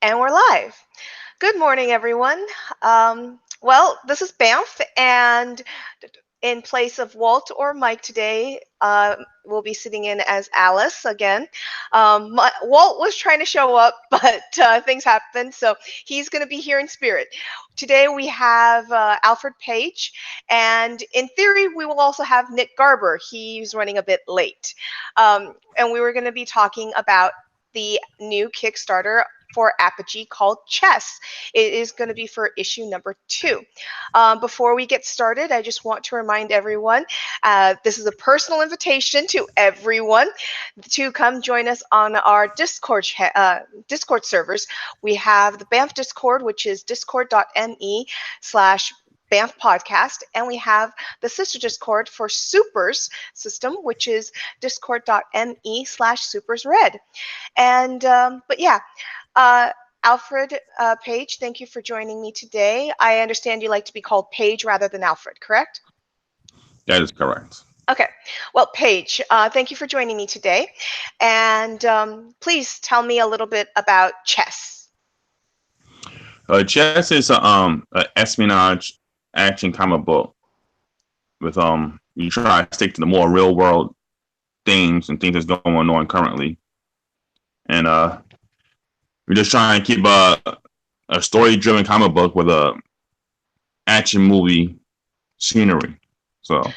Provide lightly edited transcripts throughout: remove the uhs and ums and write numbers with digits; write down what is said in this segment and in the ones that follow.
And we're live. Good morning, everyone. Well, this is Banff, and in place of Walt or Mike today, we'll be sitting in as Alice again. Walt was trying to show up, but things happened, so he's going to be here in spirit. Today we have Alfred Paige, and in theory, we will also have Nick Garber. He's running a bit late. And we were going to be talking about the new Kickstarter for Apogee called C.H.E.S.S. It is going to be for issue number 2. Before we get started, I just want to remind everyone, this is a personal invitation to everyone to come join us on our Discord servers. We have the Banff Discord, which is discord.me/Banff Podcast, and we have the sister Discord for Supers system, which is discord.me/SupersRed. And but yeah, Alfred Paige, thank you for joining me today. I understand you like to be called Paige rather than Alfred, correct? That is correct. Okay. Well, Paige, thank you for joining me today. And please tell me a little bit about C.H.E.S.S. C.H.E.S.S is a espionage action comic book with you try to stick to the more real world things and things that's going on currently, and we're just trying to keep a story driven comic book with a action movie scenery. So.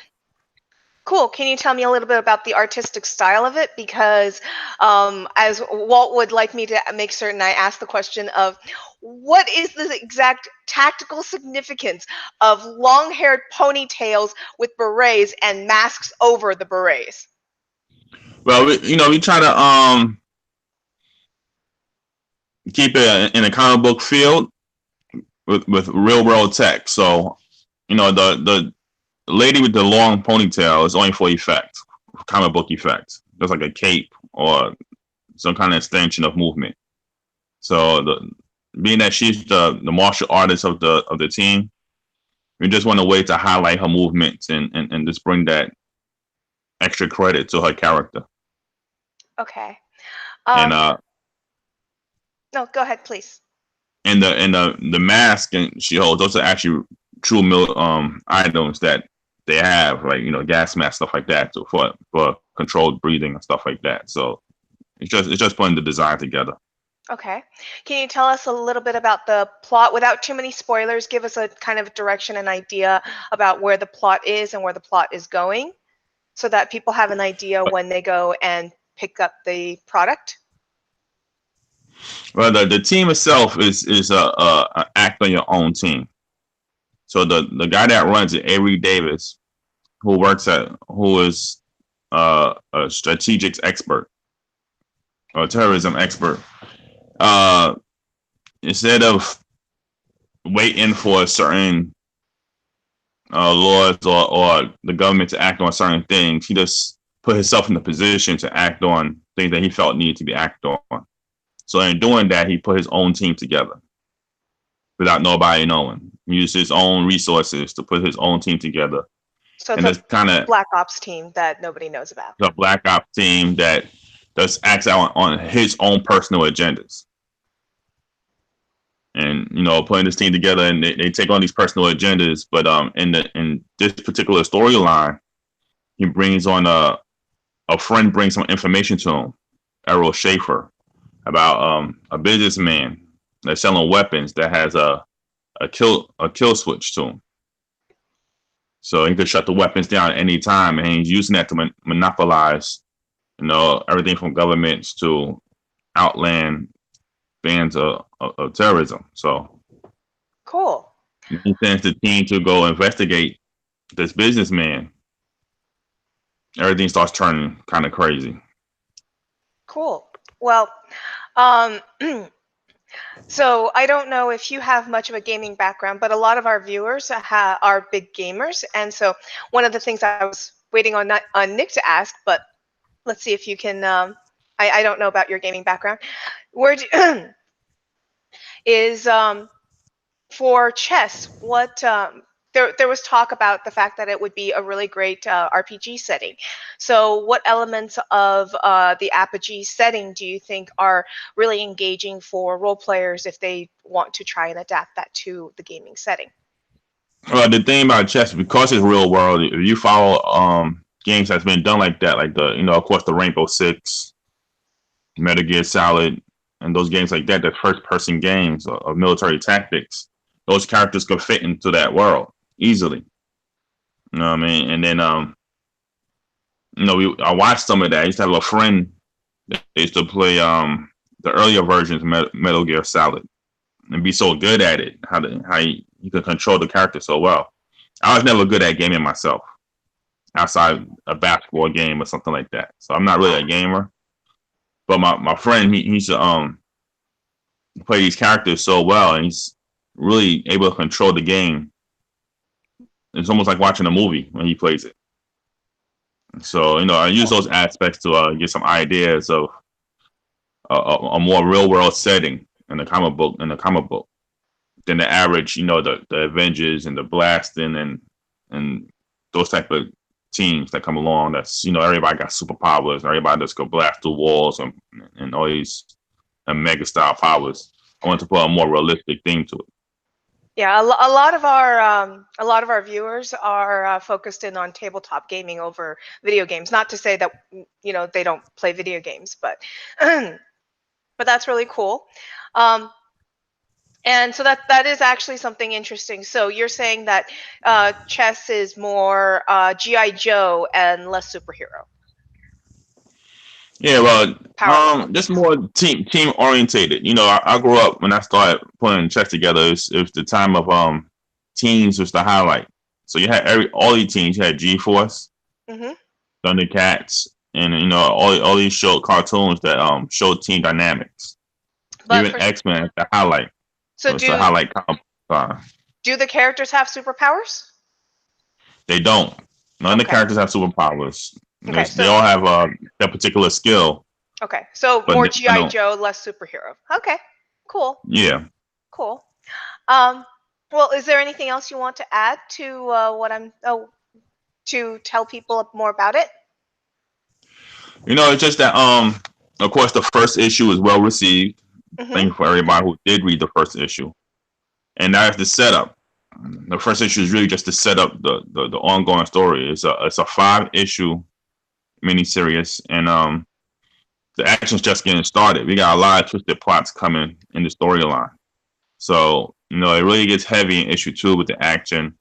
Cool. Can you tell me a little bit about the artistic style of it? Because as Walt would like me to make certain I ask the question of what is the exact tactical significance of long-haired ponytails with berets and masks over the berets? Well, we try to keep it in a comic book field with real world tech. So, the lady with the long ponytail is only for effect, comic book effect. Just like a cape or some kind of extension of movement. So being that she's the martial artist of the team, we just want a way to highlight her movements and just bring that extra credit to her character. Okay. And no, go ahead, please. And the mask and she holds, those are actually true items that they have, like gas mask, stuff like that, so for controlled breathing and stuff like that. So it's just putting the design together. Okay. Can you tell us a little bit about the plot without too many spoilers? Give us a kind of direction and idea about where the plot is and where the plot is going, so that people have an idea when they go and pick up the product. Well, the team itself is a act on your own team. So the guy that runs it, Avery Davis, who is a strategics expert, or terrorism expert. Instead of waiting for certain laws or the government to act on certain things, he just put himself in the position to act on things that he felt needed to be acted on. So in doing that, he put his own team together without nobody knowing. He used his own resources to put his own team together. So it's a kind of Black Ops team that nobody knows about. The Black Ops team that just acts out on his own personal agendas. And putting this team together, and they take on these personal agendas. But in this particular storyline, he brings on a friend, brings some information to him, Errol Schaefer, about a businessman that's selling weapons that has a kill switch to him. So he could shut the weapons down at any time, and he's using that to monopolize, everything from governments to outland bands of terrorism. So cool. He sends the team to go investigate this businessman. Everything starts turning kind of crazy. Cool. Well, so I don't know if you have much of a gaming background, but a lot of our viewers are big gamers. And so one of the things I was waiting on Nick to ask, but let's see if you can, I don't know about your gaming background. Is for chess, what there was talk about the fact that it would be a really great RPG setting. So what elements of the Apogee setting do you think are really engaging for role players if they want to try and adapt that to the gaming setting? Well, the thing about chess, because it's real world, if you follow games that's been done like that, like of course, the Rainbow Six, Metal Gear Solid, and those games like that, the first person games of military tactics, those characters could fit into that world easily. You know what I mean? And then I watched some of that. I used to have a friend that used to play the earlier versions of Metal Gear Solid and be so good at it, how you can control the character so well. I was never good at gaming myself, outside a basketball game or something like that. So I'm not really a gamer. But my friend, he used to play these characters so well, and he's really able to control the game. It's almost like watching a movie when he plays it. So I use those aspects to get some ideas of a more real world setting in the comic book than the average, the Avengers and the Blasting and those type of teams that come along. That's everybody got superpowers and everybody just go blast through walls and all these mega style powers. I want to put a more realistic theme to it. Yeah, a lot of our viewers are focused in on tabletop gaming over video games. Not to say that they don't play video games, but but that's really cool. And so that is actually something interesting. So you're saying that chess is more G.I. Joe and less superhero. Yeah, well, just more team orientated. I grew up when I started putting chess together. It was the time of teams was the highlight. So you had all these teams. You had G.Force, Thundercats, and all these cartoons that showed team dynamics. But even X-Men, the highlight. So the highlight. Do the characters have superpowers? They don't. None of the characters have superpowers. Okay, they all have a particular skill. Okay, so more G.I. Joe, less superhero. Okay, cool. Yeah. Cool. Well, is there anything else you want to add to to tell people more about it? It's just that of course the first issue is well received. Thank you for everybody who did read the first issue. And that is the setup. The first issue is really just to set up the ongoing story. It's a 5-issue miniseries, and the action's just getting started. We got a lot of twisted plots coming in the storyline. So, it really gets heavy in issue 2 with the action,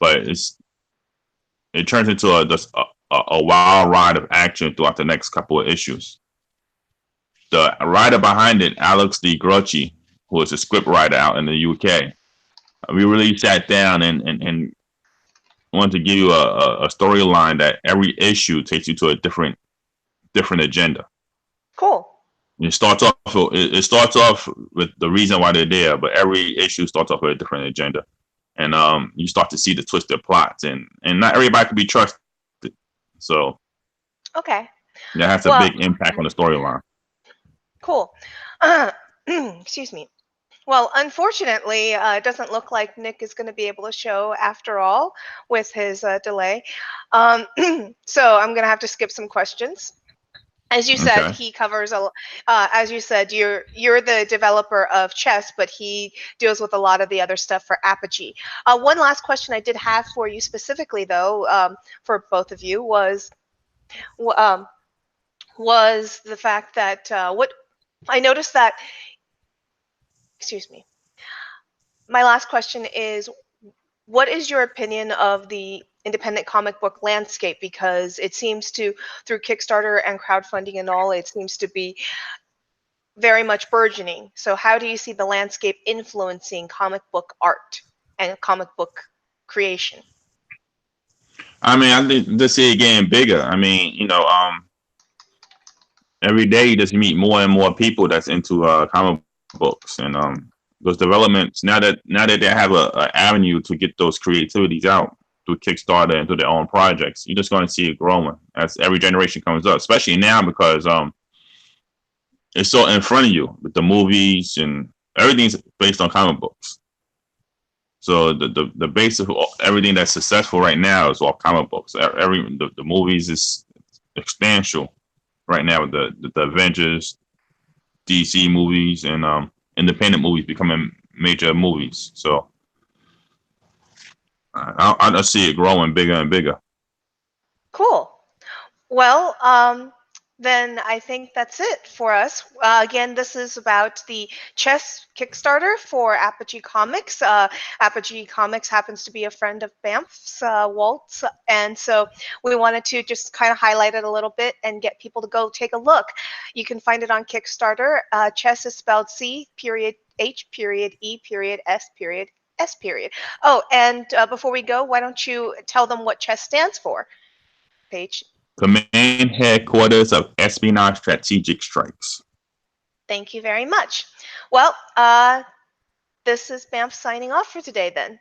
but it turns into a wild ride of action throughout the next couple of issues. The writer behind it, Alex D. Grucci, who is a script writer out in the UK, we really sat down and wanted to give you a storyline that every issue takes you to a different agenda. Cool. It starts off with the reason why they're there, but every issue starts off with a different agenda, and you start to see the twisted plots, and not everybody can be trusted. So, okay, that has a big impact on the storyline. Cool. Excuse me. Well, unfortunately, it doesn't look like Nick is going to be able to show after all with his delay. So I'm going to have to skip some questions. As you said, he covers as you said, you're the developer of C.H.E.S.S, but he deals with a lot of the other stuff for Apogee. One last question I did have for you specifically, though, for both of you was the fact that what I noticed that. Excuse me. My last question is, what is your opinion of the independent comic book landscape? Because it seems to, through Kickstarter and crowdfunding and all, it seems to be very much burgeoning. So how do you see the landscape influencing comic book art and comic book creation? I mean, I think to see it getting bigger. I mean, every day you just meet more and more people that's into comic books, and those developments, now that they have a avenue to get those creativities out through Kickstarter and through their own projects, you're just going to see it growing as every generation comes up, especially now because it's so in front of you with the movies and everything's based on comic books. So the base of everything that's successful right now is all comic books. The movies is expansion right now with the Avengers, DC movies, and independent movies becoming major movies. So I see it growing bigger and bigger. Cool. Well, then I think that's it for us. Again, this is about the chess Kickstarter for Apogee Comics. Apogee Comics happens to be a friend of Banff's, Walt's, and so we wanted to just kind of highlight it a little bit and get people to go take a look. You can find it on Kickstarter. Chess is spelled C period H period E period S period S period. Oh, and before we go, why don't you tell them what chess stands for, Paige? Command headquarters of espionage strategic strikes. Thank you very much. Well, this is Banff signing off for today then.